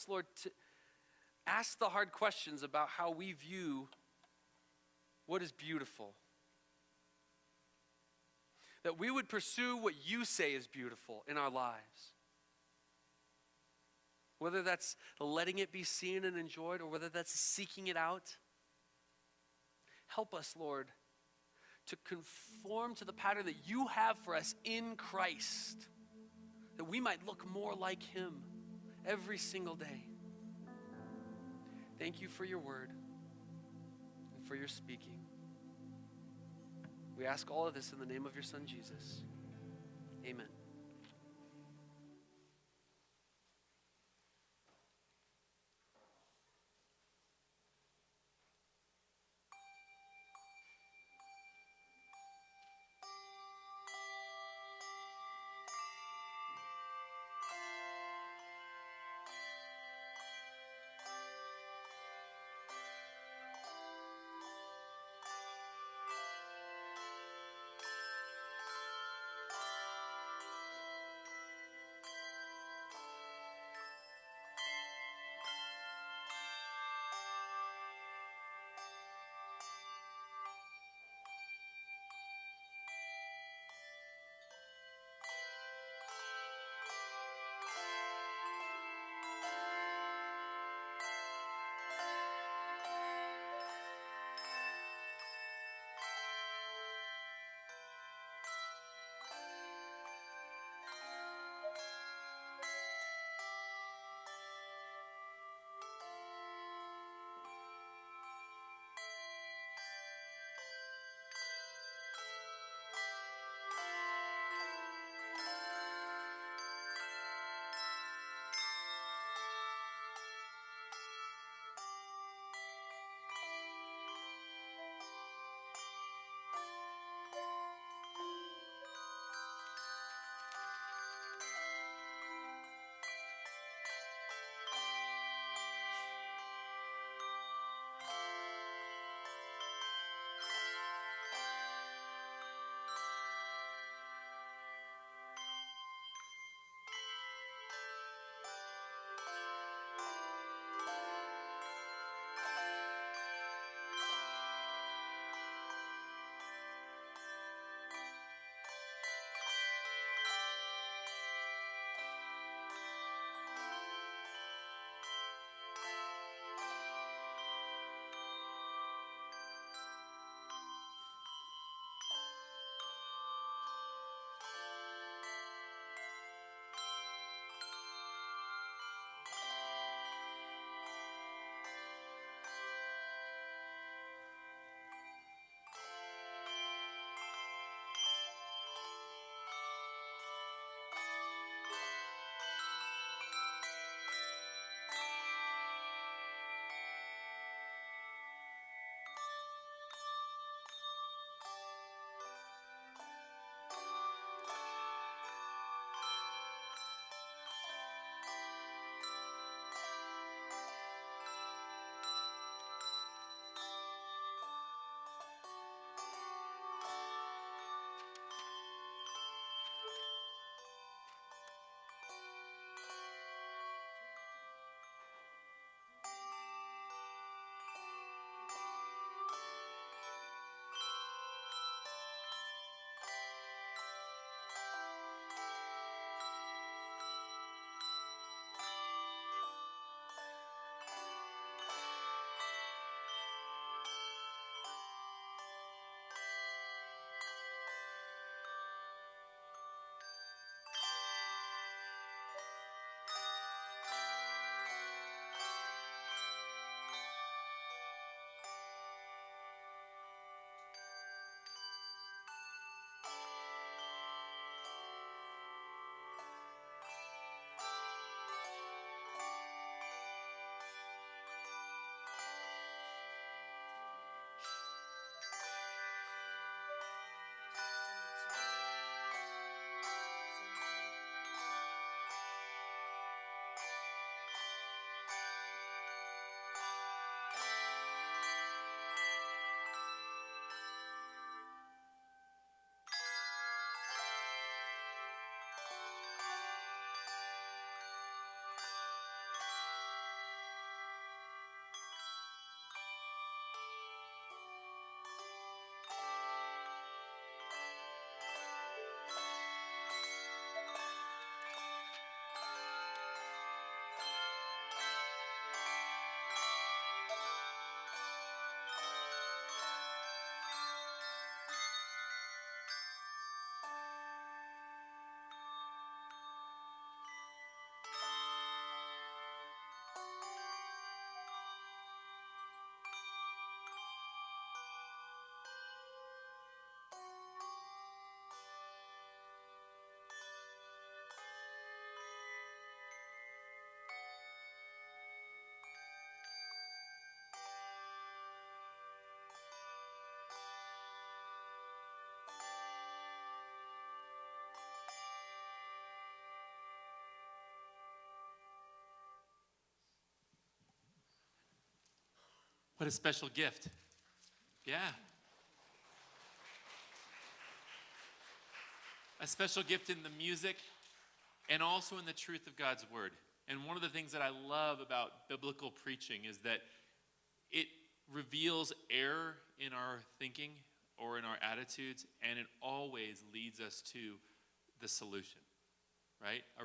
Lord, to ask the hard questions about how we view what is beautiful. That we would pursue what you say is beautiful in our lives. Whether that's letting it be seen and enjoyed, or whether that's seeking it out. Help us, Lord, to conform to the pattern that you have for us in Christ, that we might look more like him every single day. Thank you for your word and for your speaking. We ask all of this in the name of your Son, Jesus. Amen. What a special gift. Yeah. A special gift in the music and also in the truth of God's word. And one of the things that I love about biblical preaching is that it reveals error in our thinking or in our attitudes, and it always leads us to the solution, right?